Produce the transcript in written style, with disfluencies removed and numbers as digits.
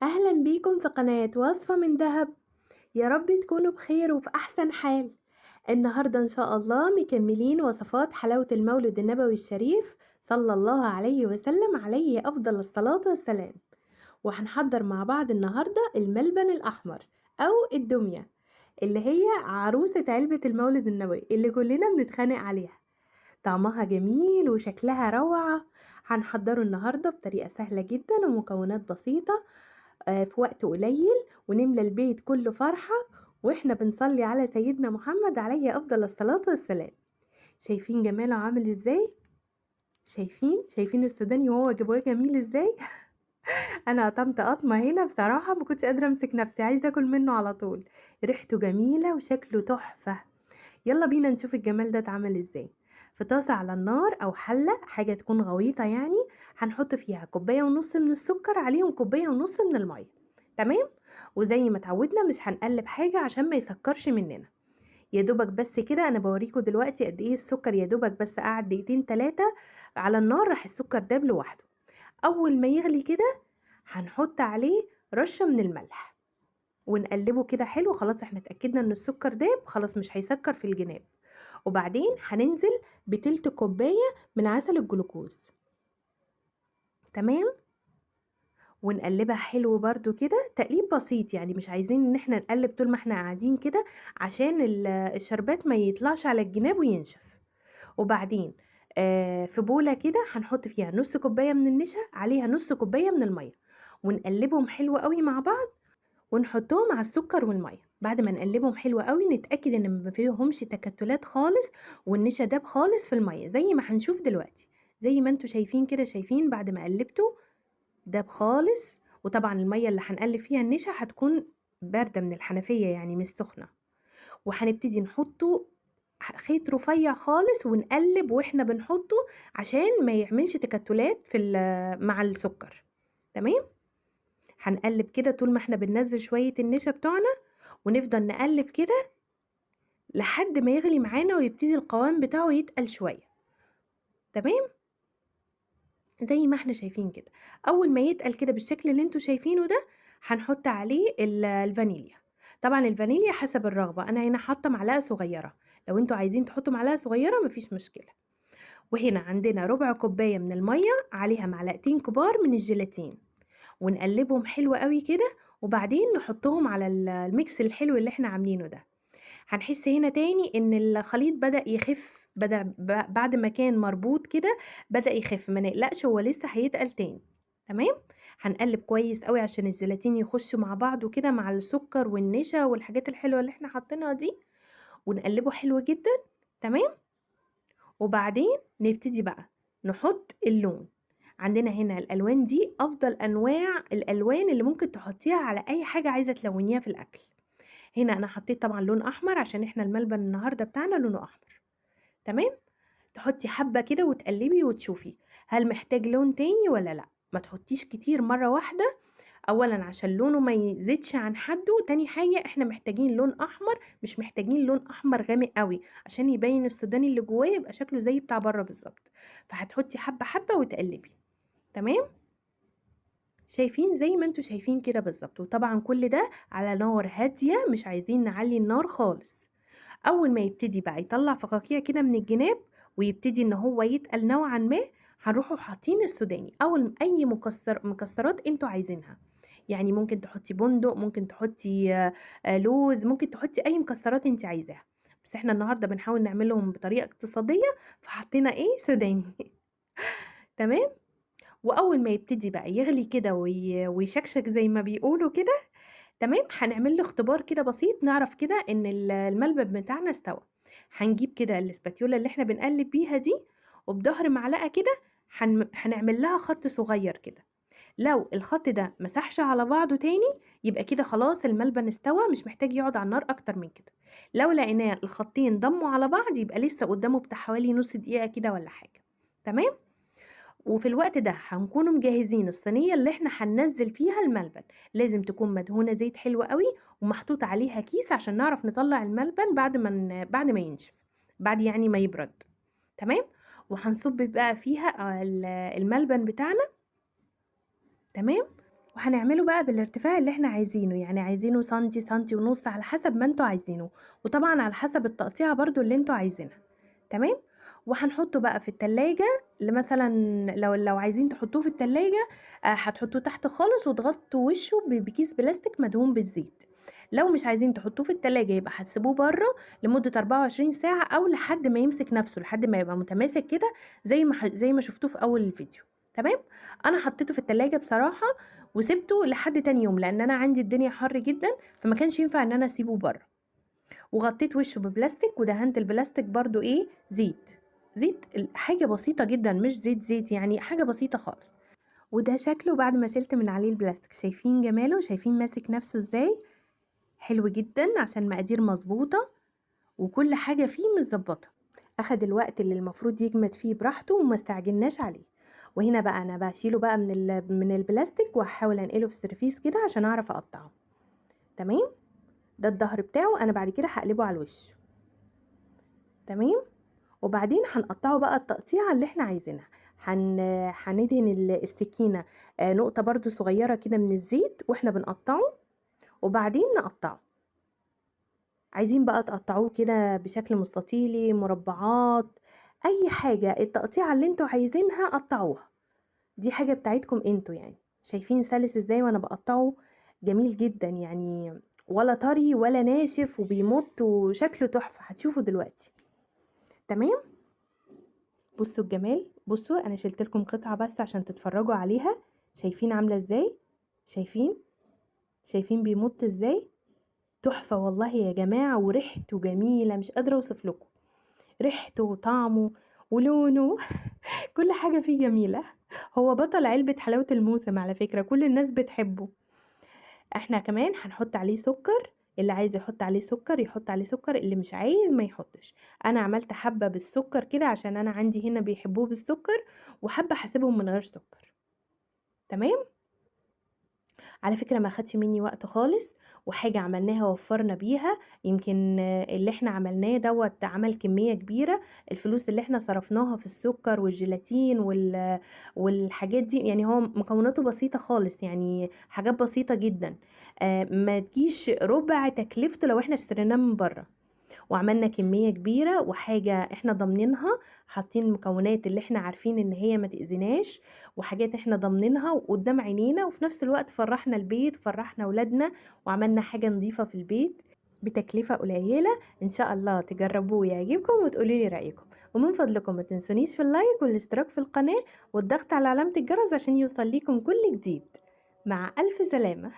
أهلا بيكم في قناة وصفة من دهب. يا رب تكونوا بخير وفي أحسن حال. النهاردة إن شاء الله مكملين وصفات حلاوة المولد النبوي الشريف صلى الله عليه وسلم، عليه أفضل الصلاة والسلام. وهنحضر مع بعض النهاردة الملبن الأحمر أو الدمية، اللي هي عروسة علبة المولد النبوي اللي كلنا بنتخانق عليها. طعمها جميل وشكلها روعة. هنحضره النهاردة بطريقة سهلة جدا ومكونات بسيطة، في وقت قليل، ونملى البيت كله فرحة واحنا بنصلي على سيدنا محمد عليه أفضل الصلاة والسلام. شايفين جماله عامل ازاي؟ شايفين السوداني وهو جواه جميل ازاي؟ انا قطمت قطمة هنا بصراحة، ما كنتش قادرة امسك نفسي، عايزة اكل منه على طول. ريحته جميلة وشكله تحفة. يلا بينا نشوف الجمال ده اتعمل ازاي. في طاسة على النار او حلة، حاجة تكون غويطة يعني، هنحط فيها كوباية ونص من السكر، عليهم كوباية ونص من المية. تمام. وزي ما اتعودنا مش هنقلب حاجة عشان ما يسكرش مننا. يا دوبك بس كده، انا بوريكم دلوقتي قد ايه السكر، يا دوبك بس قعد دقيقتين 3 على النار راح السكر داب لوحده. اول ما يغلي كده هنحط عليه رشة من الملح ونقلبه كده حلو. خلاص احنا اتأكدنا ان السكر داب، خلاص مش هيسكر في الجناب. وبعدين هننزل بتلت كوباية من عسل الجلوكوز. تمام. ونقلبها حلو برضو كده، تقليب بسيط يعني، مش عايزين ان احنا نقلب طول ما احنا قاعدين كده عشان الشربات ما يطلعش على الجناب وينشف. وبعدين في بولة كده هنحط فيها نص كوباية من النشا، عليها نص كوباية من المية، ونقلبهم حلو قوي مع بعض، ونحطهم على السكر والمية. بعد ما نقلبهم حلو قوي نتأكد ان ما فيهمش تكتلات خالص، والنشا داب خالص في المية زي ما هنشوف دلوقتي. زي ما انتوا شايفين كده، شايفين بعد ما قلبته داب خالص. وطبعا المية اللي هنقلب فيها النشا هتكون باردة من الحنفية يعني مش سخنة. وهنبتدي نحطه خيط رفيع خالص ونقلب واحنا بنحطه عشان ما يعملش تكتلات مع السكر. تمام. هنقلب كده طول ما احنا بننزل شوية النشا بتوعنا، ونفضل نقلب كده لحد ما يغلي معانا ويبتدي القوام بتاعه يتقل شوية. تمام. زي ما احنا شايفين كده، اول ما يتقل كده بالشكل اللي انتوا شايفينه ده هنحط عليه الفانيليا. طبعا الفانيليا حسب الرغبة، انا هنا حاطة معلقة صغيرة، لو انتوا عايزين تحطوا معلقة صغيرة مفيش مشكلة. وهنا عندنا ربع كوباية من المية، عليها معلقتين كبار من الجيلاتين، ونقلبهم حلو قوي كده. وبعدين نحطهم على الميكس الحلو اللي احنا عاملينه ده. هنحس هنا تاني ان الخليط بدأ يخف، بعد ما كان مربوط كده بدأ يخف. ما نقلقش، هو لسه هيتقل تاني. تمام. هنقلب كويس قوي عشان الجيلاتين يخشوا مع بعض وكده مع السكر والنشا والحاجات الحلوة اللي احنا حاطينها دي، ونقلبه حلو جدا. تمام. وبعدين نبتدي بقى نحط اللون. عندنا هنا الالوان دي افضل انواع الالوان اللي ممكن تحطيها على اي حاجة عايزة تلونيها في الاكل. هنا انا حطيت طبعا لون احمر عشان احنا الملبن النهارده بتاعنا لونه احمر. تمام. تحطي حبة كده وتقلبي وتشوفي هل محتاج لون تاني ولا لا. ما تحطيش كتير مرة واحدة، اولا عشان لونه ما يزيدش عن حده، تاني حاجة احنا محتاجين لون احمر، مش محتاجين لون احمر غامق قوي عشان يبين السوداني اللي جواه يبقى شكله زي بتاع بره بالظبط. فهتحطي حبة حبة وتقلبي. تمام. شايفين زي ما انتوا شايفين كده بالظبط. وطبعا كل ده على نار هادية، مش عايزين نعلي النار خالص. اول ما يبتدي بقى يطلع فقاقيع كده من الجناب ويبتدي ان هو يتقل نوعا ما، هنروحوا حاطين السوداني او اي مكسرات انتوا عايزينها. يعني ممكن تحطي بندق، ممكن تحطي لوز، ممكن تحطي اي مكسرات انت عايزاها. بس احنا النهارده بنحاول نعملهم بطريقه اقتصاديه، فحطينا ايه سوداني. تمام. واول ما يبتدي بقى يغلي كده ويشكشك زي ما بيقولوا كده، تمام، هنعمل له اختبار كده بسيط نعرف كده ان الملبن بتاعنا استوى. هنجيب كده الاسباتيولا اللي احنا بنقلب بيها دي، وبظهر معلقة كده هنعمل لها خط صغير كده. لو الخط ده مسحش على بعضه تاني يبقى كده خلاص الملبن استوى، مش محتاج يقعد على النار اكتر من كده. لو لقيناه الخطين ضموا على بعض يبقى لسه قدامه بتاع حوالي نص دقيقة كده ولا حاجة. تمام. وفي الوقت ده هنكونوا مجهزين الصينية اللي احنا هننزل فيها الملبن. لازم تكون مدهونة زيت حلو قوي، ومحطوط عليها كيس عشان نعرف نطلع الملبن بعد ما ينشف، بعد يعني ما يبرد. تمام. وهنصب بقى فيها الملبن بتاعنا. تمام. وهنعمله بقى بالارتفاع اللي إحنا عايزينه، يعني عايزينه سنتي، سنتي ونُص على حسب ما أنتم عايزينه، وطبعًا على حسب التقطيعة برضه اللي أنتم عايزينها، تمام؟ وهنحطه بقى في التلاجة لمثلًا لو عايزين تحطوه في التلاجة هتحطوه تحت خالص وتغطوا وشه بكيس بلاستيك مدهون بالزيت. لو مش عايزين تحطوه في التلاجة يبقى هتسيبوه برّه لمدة 24 ساعة أو لحد ما يمسك نَفْسه، لحد ما يبقى متماسك كده زي ما شفتوه في أول الفيديو، تمام؟ أنا حطيته في التلاجة بصراحة وسِبته لحد تاني يوم، لإن أنا عندي الدنيا حَر جدًا، فما كانش ينفع إن أنا أسيبه برّه، وغطّيت وشه ببلاستيك ودهنت البلاستيك برضه إيه، زيت، زيت حاجة بسيطة جدًا مش زيت يعني حاجة بسيطة خالص، وده شكله بعد ما شِلت من عليه البلاستيك، شايفين جماله، شايفين ماسك نَفْسه إزاي؟ حلو جدًا عشان المقادير مضبوطة وكل حاجة فيه متضبّطة، أخد الوقت اللي المفروض يجمد فيه براحته وما استعجلناش عليه، وهنا بقى أنا باشيله بقى من البلاستيك وهاحاول أنقله في سيرفيس كده عشان أعرف أقطّعه، تمام؟ ده الضهر بتاعه أنا بعد كده هاقلبه على الوش، تمام؟ وبعدين هنقطّعه بقى التقطيعة اللي إحنا عايزينها، هندهن السكينة نقطة برضه صغيّرة كده من الزيت وإحنا بنقطّعه، وبعدين نقطّعه. عايزين بقى تقطّعوه كده بشكل مستطيلي، مربعات، أي حاجة، التقطيعة اللي أنتم عايزينها قطّعوها، دي حاجة بتاعتكم أنتم يعني، شايفين سَلِس إزاي وأنا باقطّعه؟ جميل جدًا يعني ولا طري ولا ناشف وبيمُط وشكله تحفة، هتشوفوا دلوقتي، تمام؟ بُصّوا الجمال، بُصّوا أنا شِلت لكم قطعة بس عشان تتفرّجوا عليها، شايفين عاملة إزاي؟ شايفين؟ شايفين بيمُط إزاي؟ تحفة والله يا جماعة وريحته جميلة مش قادرة أوصف لكم. ريحته وطعمه ولونه كل حاجة فيه جميلة. هو بطل علبة حلاوة الموسم على فكرة، كل الناس بتحبه. إحنا كمان هنحط عليه سكر، اللي عايز يحط عليه سكر يحط عليه سكر، اللي مش عايز ما يحطش. أنا عملت حبة بالسكر كده عشان أنا عندي هنا بيحبوه بالسكر، وحبة هاسيبهم من غير سكر، تمام؟ على فكرة ما خدش مني وقت خالص، وحاجة عملناها وفّرنا بيها، يمكن اللي إحنا عملناه دوّة عمل كمية كبيرة، الفلوس اللي إحنا صرفناها في السكر والجيلاتين والحاجات دي، يعني هو مكوناته بسيطة خالص، يعني حاجات بسيطة جدًا، ما تجيش ربع تكلفته لو إحنا اشتريناه من برّه. وعملنا كمية كبيرة وحاجة إحنا ضامنينها، حاطين المكونات اللي إحنا عارفين إن هي ما تأذيناش، وحاجات إحنا ضامنينها وقدّام عينينا، وفي نفس الوقت فرّحنا البيت، فرّحنا ولادنا، وعملنا حاجة نضيفة في البيت بتكلفة قليلة، إن شاء الله تجربوه ويعجبكم وتقولوا لي رأيكم، ومن فضلكم ما تنسونيش في اللايك والاشتراك في القناة والضغط على علامة الجرس عشان يوصل ليكم كل جديد. مع ألف سلامة.